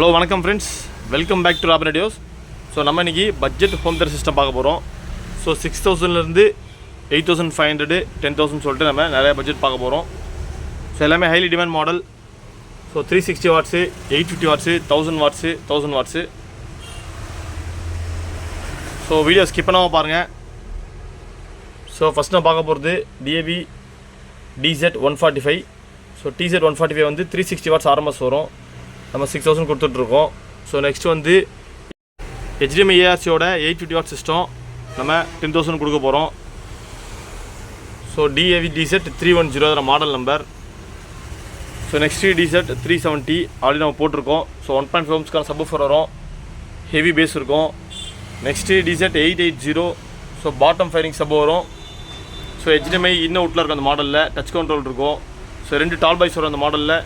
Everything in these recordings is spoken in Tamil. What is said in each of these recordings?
ஹலோ வணக்கம் friends, welcome back to Raban radios. So நம்ம இன்றைக்கி பட்ஜெட் ஹோம் தியேட்டர் சிஸ்டம் பார்க்க போகிறோம். ஸோ 6000லேருந்து 8500 10,000 சொல்லிட்டு நம்ம நிறையா பட்ஜெட் பார்க்க போகிறோம். ஸோ எல்லாமே highly demand model. So 360 watts, 850 watts, 1000 watts, 1000 watts. So video skip பண்ணாமல் பாருங்கள். ஸோ ஃபஸ்ட் நான் பார்க்க போகிறது DAV DZ145. ஸோ TZ145 வந்து 360 வாட்ஸ் ஆர்எம்எஸ் வரும். நம்ம 6000 கொடுத்துட்ருக்கோம். ஸோ நெக்ஸ்ட் வந்து HDMI ARCயோட 850 வாட் சிஸ்டம் நம்ம 10,000 கொடுக்க போகிறோம். So DAV DZ310 model number. So next DZ370 already நம்ம போட்டிருக்கோம். ஸோ 1.5 ohmsக்கான சப்வூஃபர் வரும், ஹெவி பேஸ் இருக்கும். Next DZ880. So bottom firing sub வரும். ஸோ HDMI இன்னும் அவுட்டில் இருக்கும். அந்த மாடலில் டச் கண்ட்ரோல் இருக்கும். ஸோ 2 டால் பாய்ஸ் வரும் அந்த மாடலில்.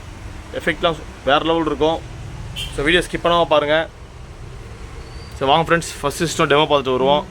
எஃபெக்ட்லாம் வேறு லெவல் இருக்கும். ஸோ வீடியோ ஸ்கிப் பண்ணாமல் பாருங்கள். ஸோ வாங்க ஃப்ரெண்ட்ஸ், ஃபஸ்ட் சிஸ்டம் டெமோ பார்த்துட்டு வருவோம்.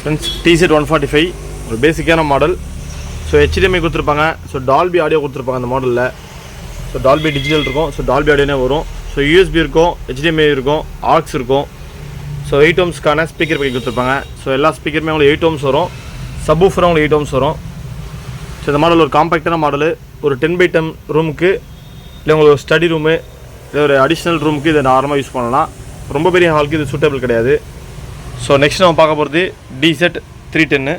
ஃப்ரெண்ட்ஸ், TZ145 ஒரு பேசிக்கான மாடல். ஸோ HDMI கொடுத்துருப்பாங்க. ஸோ டால்பி ஆடியோ கொடுத்துருப்பாங்க அந்த மாடலில். ஸோ டால்பி டிஜிட்டல் இருக்கும். ஸோ டால்பி ஆடியோனே வரும். ஸோ USB இருக்கும், HDMI இருக்கும், AUX இருக்கும். ஸோ 8 ohmsக்கான ஸ்பீக்கர் பண்ணி கொடுத்துருப்பாங்க. ஸோ எல்லா ஸ்பீக்கருமே உங்களுக்கு 8 ohms வரும். சப்வூஃபரும் உங்களுக்கு 8 ohms வரும். ஸோ இந்த மாடல் ஒரு காம்பேக்டான மாடலு. ஒரு 10x10 ரூமுக்கு, இல்லை உங்களுக்கு ஒரு ஸ்டடி ரூமு, இல்லை ஒரு அடிஷ்னல் ரூமுக்கு இதை நார்மலாக யூஸ் பண்ணலாம். ரொம்ப பெரிய ஹாலுக்கு இது சூட்டபிள் கிடையாது. ஸோ நெக்ஸ்ட் நம்ம பார்க்க போகிறது DZ310.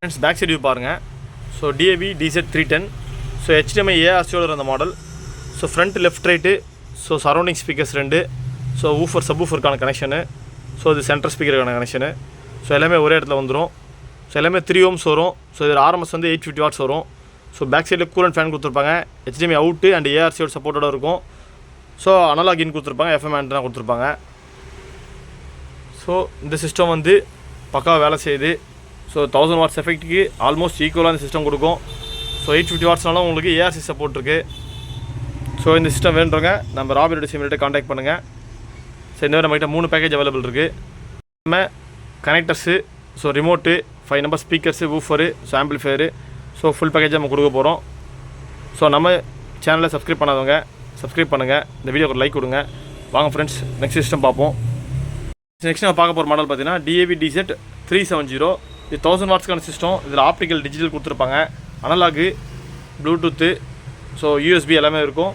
Friends, back side view பாருங்கள். So DAV DZ310. So HDMI ARCயோட அந்த model. So front left right. So surrounding speakers 2. So woofer சப்வூஃபருக்கான கனெக்ஷனு. ஸோ இது சென்டர் ஸ்பீக்கருக்கான கனெக்ஷனு. ஸோ எல்லாமே ஒரே இடத்துல வந்துடும். ஸோ எல்லாமே 3 ohms வரும். ஸோ இதில் ஆர்எம்எஸ் வந்து 850 வாட்ஸ் வரும். ஸோ பேக் சைடில் கூலண்ட் ஃபேன் கொடுத்துருப்பாங்க. HDMI அவுட்டு அண்ட் ஏஆர்சியோட சப்போர்ட்டோட இருக்கும். ஸோ அனலாக் இன் கொடுத்துருப்பாங்க, எஃப்எம் ஆண்டனா கொடுத்துருப்பாங்க. ஸோ இந்த சிஸ்டம் வந்து பக்காவாக வேலை செய்யுது. ஸோ 1000 வாட்ஸ் எஃபெக்ட்டுக்கு ஆல்மோஸ்ட் ஈக்குவலாக இந்த சிஸ்டம் கொடுக்கும். ஸோ 850 வாட்ஸ்னாலும் உங்களுக்கு ஏஆர்சி சப்போர்ட் இருக்குது. ஸோ இந்த சிஸ்டம் வேணுறவங்க நம்ம ராபினோட சிம்மிட்ட காண்டாக்ட் பண்ணுங்கள். ஸோ இந்த மாதிரி நம்மகிட்ட 3 பேக்கேஜ் அவைலபிள் இருக்குது. நம்ம connectors, so remote, 5 number speakers, woofer, so amplifier, so full பேக்கேஜாக நம்ம கொடுக்க போகிறோம். ஸோ நம்ம சேனலை சப்ஸ்கிரைப் பண்ணாதவங்க சப்ஸ்கிரைப் பண்ணுங்கள், இந்த வீடியோக்கு ஒரு லைக் கொடுங்க. வாங்க ஃப்ரெண்ட்ஸ், நெக்ஸ்ட் சிஸ்டம் பார்ப்போம். நெக்ஸ்ட் நம்ம பார்க்க போகிற மாடல் பார்த்தீங்கன்னா DAV DZ 370. இது 1000 வாட்ஸ்க்கான சிஸ்டம். இதில் ஆப்டிக்கல் டிஜிட்டல் கொடுத்துருப்பாங்க, அனலாகு, ப்ளூடூத்து, ஸோ USB எல்லாமே இருக்கும்.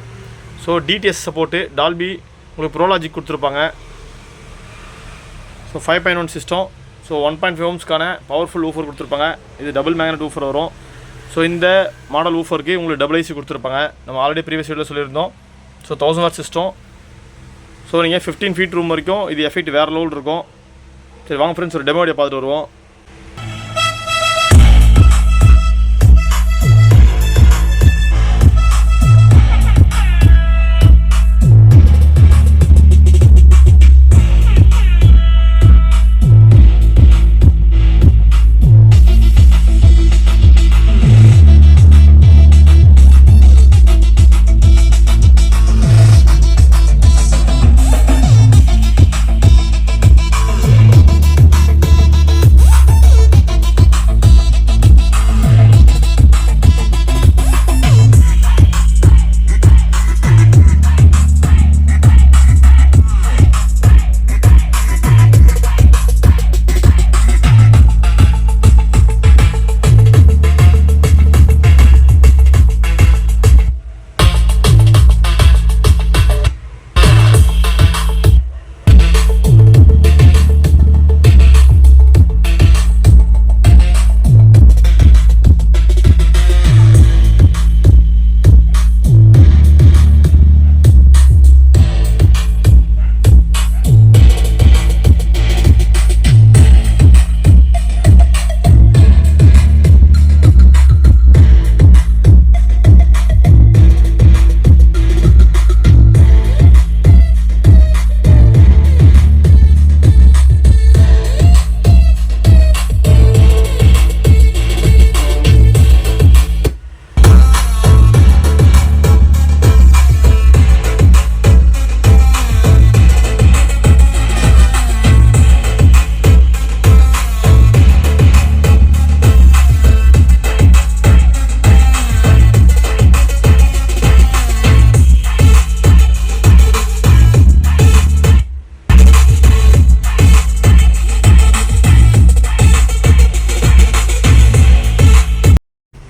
ஸோ DTS சப்போர்ட்டு, டால்பி, உங்களுக்கு ப்ரோலாஜிக் கொடுத்துருப்பாங்க. So 5.1 system. ஸோ 1.5 ஓம்ஸ்க்கான பவர்ஃபுல் ஊஃபர் கொடுத்துருப்பாங்க. இது டபுள் மேக்னெட் ஊஃபர் வரும். ஸோ இந்த மாடல் ஊஃபருக்கு உங்களுக்கு டபுள் ஐசி கொடுத்துருப்பாங்க. நம்ம ஆல்ரெடி ப்ரீவியஸ் வீடியோவில் சொல்லியிருந்தோம். So 1000 what system. ஸோ நீங்கள் 15 ஃபீட் ரூம் வரைக்கும் இது எஃபெக்ட் வேறு லெவல் இருக்கும். சரி வாங்க ஃப்ரெண்ட்ஸ், ஒரு டெமோ வீடியோ பார்த்துட்டு வருவோம்.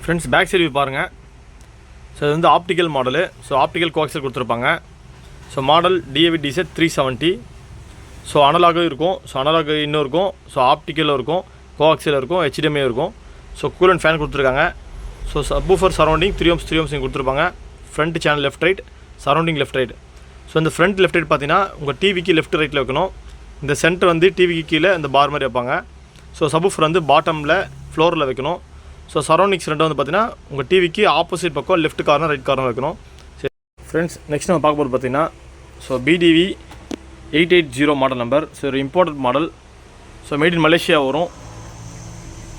ஃப்ரெண்ட்ஸ், பேக் சைடு பாருங்கள். ஸோ இது வந்து optical model. So optical coaxial கொடுத்துருப்பாங்க. So model DAV DZ 370. So அனலாகும் இருக்கும், ஸோ அனலாக் இன்னும் இருக்கும், ஸோ ஆப்டிக்கலும் இருக்கும், கோஆக்சியல் இருக்கும், HDMI இருக்கும். ஸோ கூலண்ட் ஃபேன் கொடுத்துருக்காங்க. ஸோ சப்வூஃபர் சரௌண்டிங் 3 ohms கொடுத்துருப்பாங்க. Front channel left right, surrounding left right. So இந்த ஃப்ரண்ட் லெஃப்ட் ரைட் பார்த்தீங்கன்னா உங்கள் டிவிக்கு லெஃப்ட் ரைட்டில் வைக்கணும். இந்த சென்டர் வந்து டிவிக்கு கீழே இந்த பார் மாதிரி வைப்பாங்க. ஸோ சப்வூஃபர் வந்து பாட்டமில் ஃப்ளோரில் வைக்கணும். ஸோ சரௌண்டிங்ஸ் ரெண்டும் வந்து பார்த்தீங்கன்னா உங்கள் டிவிக்கு ஆப்போசிட் பக்கம் லெஃப்ட் கார்னர் ரைட் கார்னர் வைக்கணும். சரி ஃப்ரெண்ட்ஸ், நெக்ஸ்ட் நம்ம பார்க்க போகிறது பார்த்தீங்கன்னா so BDV 880 model number. So ஒரு imported model. So made in Malaysia வரும்.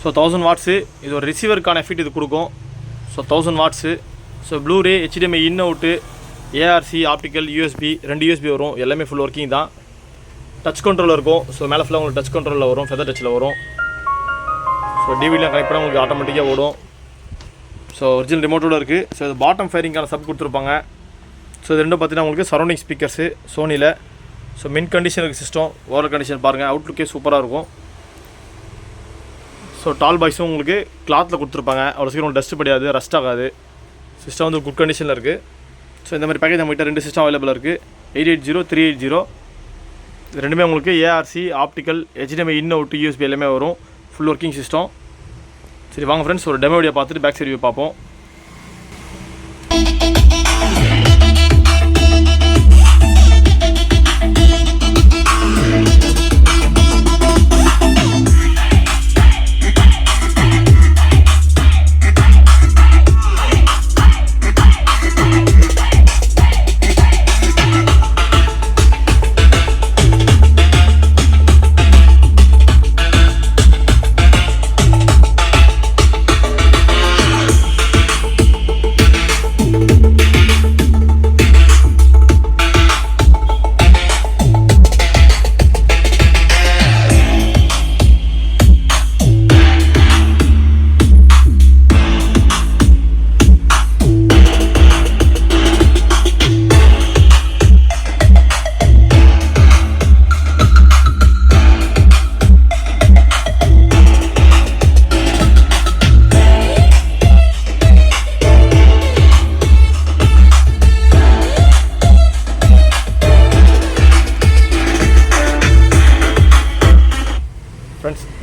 So 1000 watts. இது ஒரு ரிசீவருக்கான எஃபெக்ட் இது கொடுக்கும். So 1000 watts. So Blu-ray, HDMI in out, ARC, optical, USB 2 USB வரும். எல்லாமே ஃபுல் ஒர்க்கிங் தான். டச் கண்ட்ரோல் இருக்கும். ஸோ மேலே ஃபுல்லாக உங்களுக்கு டச் கண்ட்ரோலில் வரும், ஃபெதர் டச்சில் வரும். ஸோ டிவிலாம் கனெக்ட் பண்ணால் உங்களுக்கு ஆட்டோமேட்டிக்காக ஓடும். ஸோ ஒரிஜினல் ரிமோட்டோட இருக்குது. ஸோ இது பாட்டம் ஃபயரிங்கான சப் கொடுத்துருப்பாங்க. ஸோ இது ரெண்டும் பார்த்தீங்கன்னா உங்களுக்கு சரௌண்டிங் ஸ்பீக்கர்ஸு சோனியில். ஸோ மின் கண்டிஷன் இருக்குது சிஸ்டம். ஓவர் கண்டிஷன் பாருங்கள், அவுட்லுக்கே சூப்பராக இருக்கும். ஸோ டால் பாய்ஸும் உங்களுக்கு கிளாத்தில் கொடுத்துருப்பாங்க. அவ்வளோ சீக்கிரம் டஸ்ட் படியாது, ரஸ்ட் ஆகாது. சிஸ்டம் வந்து குட் கண்டிஷனில் இருக்குது. ஸோ இந்த மாதிரி பேக்கேஜ் நம்மகிட்ட 2 சிஸ்டம் அவைலபிளாக இருக்குது. 880, 380. இது ரெண்டுமே உங்களுக்கு ARC, optical, HDMI in out, USB எல்லாமே வரும். Full working system. சரி வாங்க ஃப்ரெண்ட்ஸ், ஒரு டெமோ வீடியோ பார்த்துட்டு பேக் சைடு வியூ பார்ப்போம்.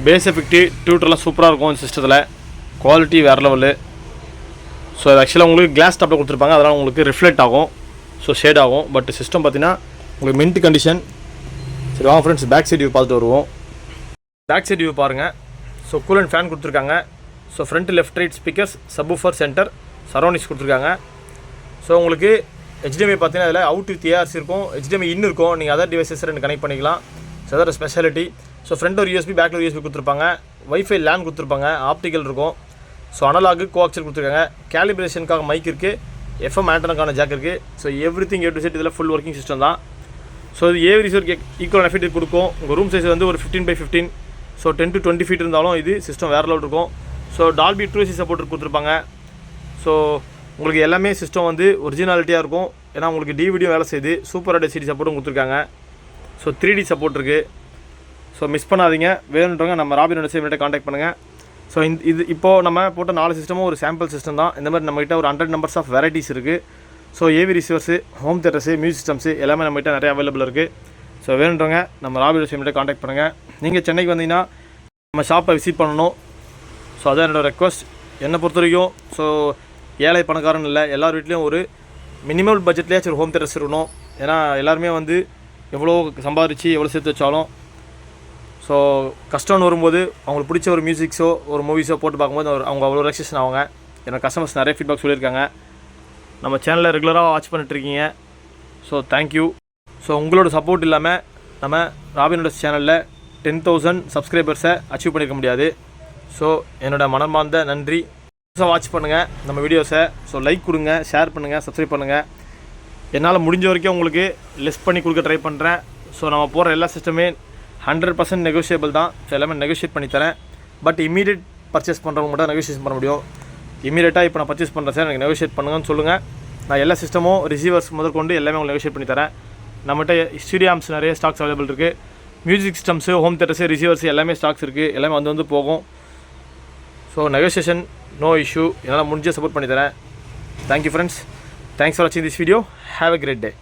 பேஸ் எஃபெக்ட்டு டியூட்டர்லாம் சூப்பராக இருக்கும் இந்த சிஸ்டத்தில். குவாலிட்டி வேறு லெவலு. ஸோ அது ஆக்சுவலாக உங்களுக்கு கிளாஸ் டாப்பில் கொடுத்துருப்பாங்க, அதனால் உங்களுக்கு ரிஃப்ளெக்ட் ஆகும், ஸோ ஷேட் ஆகும். பட் சிஸ்டம் பார்த்தீங்கன்னா உங்களுக்கு மின்ட் கண்டிஷன். சரி வாங்க ஃப்ரெண்ட்ஸ் பேக் சைட் வியூ பார்த்துட்டு வருவோம். பேக் சைட் வியூ பாருங்கள். ஸோ கூல் அண்ட் ஃபேன் கொடுத்துருக்காங்க. So front left right speakers, subwoofer, centre, surroundings கொடுத்துருக்காங்க. ஸோ உங்களுக்கு HDMI பார்த்தீங்கன்னா அதில் அவுட் வித் ARC இருக்கும், HDMI இன் இருக்கும். நீங்கள் அதர் டிவைசஸ் ரெண்டு கனெக்ட் பண்ணிக்கலாம். ஸோ அதோட ஸ்பெஷாலிட்டி. ஸோ ஃப்ரண்ட் ஒரு USB, பேக்கில் ஒரு USB கொடுத்துருப்பாங்க. வைஃபை லேன் கொடுத்துருப்பாங்க, ஆப்டிக்கல் இருக்கும். ஸோ அனலாகு கோஆக்சல் கொடுத்துருக்காங்க. கேலிப்ரேஷனுக்காக மைக் இருக்குது, FM ஆண்டனுக்கான ஜாக் இருக்குது. So every thing A to Z இதில் ஃபுல் ஒர்க்கிங் சிஸ்டம் தான். ஸோ இது AV ரிசீவருக்கு ஈக்குவல் எஃபெக்ட் கொடுக்கும். உங்கள் ரூம் சைஸ் வந்து ஒரு 15x15, ஸோ 10 to 20 feet இருந்தாலும் இது சிஸ்டம் வேறு லெவல் இருக்கும். ஸோ டால்பி 2AC சப்போர்ட் கொடுத்துருப்பாங்க. ஸோ உங்களுக்கு எல்லாமே சிஸ்டம் வந்து ஒரிஜினாலிட்டியாக இருக்கும். ஏன்னா உங்களுக்கு டிவிடியும் வேலை செய்யுது. சூப்பர் HD சப்போர்ட்டும் கொடுத்துருக்காங்க. ஸோ 3D சப்போர்ட் இருக்குது. ஸோ மிஸ் பண்ணாதீங்க. வேணுன்றவங்க நம்ம ராபினோட சேமிட்ட காண்டாக்ட் பண்ணுங்கள். ஸோ இது இப்போது நம்ம போட்ட 4 சிஸ்டமும் ஒரு சாம்பிள் சிஸ்டம் தான். இந்த மாதிரி நம்மகிட்ட ஒரு 100 நம்பர்ஸ் ஆஃப் வெரைட்டிஸ் இருக்குது. So AV receivers, home theatres, music systems எல்லாமே நம்மகிட்ட நிறைய அவைலபிள் இருக்குது. ஸோ வேணுன்றவங்க நம்ம ராபினோட சேமிட்ட காண்டாக்ட் பண்ணுங்கள். நீங்கள் சென்னைக்கு வந்தீங்கன்னா நம்ம ஷாப்பை விசிட் பண்ணணும். ஸோ அதான் என்னோடய ரெக்வஸ்ட். என்னை பொறுத்த வரைக்கும் ஸோ ஏழை பணக்காரன் இல்லை, எல்லார் வீட்லேயும் ஒரு மினிமம் பட்ஜெட்லேயாச்சும் ஒரு ஹோம் தியேட்டர்ஸ் இருக்கணும். ஏன்னா எல்லாருமே வந்து எவ்வளோ சம்பாதிச்சு எவ்வளோ சேர்த்து வச்சாலும் ஸோ கஷ்டம்னு வரும்போது அவங்களுக்கு பிடிச்ச ஒரு மியூசிக்ஸோ ஒரு மூவிஸோ போட்டு பார்க்கும்போது அவங்க அவ்வளோ ரெக்ஷன் ஆவாங்க. என்னோடய கஸ்டமர்ஸ் நிறைய ஃபீட்பேக் சொல்லியிருக்காங்க. நம்ம சேனலில் ரெகுலராக வாட்ச் பண்ணிட்டுருக்கீங்க. So thank you. ஸோ உங்களோட சப்போர்ட் இல்லாமல் நம்ம ராபினோட சேனலில் 10,000 சப்ஸ்கிரைபர்ஸை அச்சீவ் பண்ணியிருக்க முடியாது. ஸோ என்னோடய மனமார்ந்த நன்றி. வாட்ச் பண்ணுங்கள் நம்ம வீடியோஸை. ஸோ லைக் கொடுங்க, ஷேர் பண்ணுங்கள், சப்ஸ்கிரைப் பண்ணுங்கள். என்னால் முடிஞ்ச வரைக்கும் உங்களுக்கு லெஸ் பண்ணி கொடுக்க ட்ரை பண்ணுறேன். ஸோ நம்ம போகிற எல்லா சிஸ்டமே 100% நெகோஷியபிள் தான். ஸோ எல்லாமே நெகோஷியேட் பண்ணி தரேன். பட் இமீடியட் பர்ச்சேஸ் பண்ணுறவங்க மட்டும் நெகோஷியேட் பண்ண முடியும். இமீடியட்டாக இப்போ நான் பர்ச்சேஸ் பண்ணுறேன் சார், எனக்கு நெகோஷியேட் பண்ணுங்கன்னு சொல்லுங்கள். நான் எல்லா சிஸ்டமும் ரிசீவர்ஸ் முதற்கொண்டு எல்லாமே உங்களுக்கு நெகோஷியேட் பண்ணி தரேன். நம்மகிட்ட ஸ்டூடியோ ஆம்ஸ் நிறைய ஸ்டாக்ஸ் அவைலபிள் இருக்குது. Music systems, home theatres, receivers எல்லாமே ஸ்டாக்ஸ் இருக்குது. எல்லாமே வந்து போகும். So negotiation no issue. என்னால் முடிஞ்ச சப்போர்ட் பண்ணி தரேன். Thank you friends. தேங்க்ஸ் ஃபார் வாட்சிங் this video. Have a great day.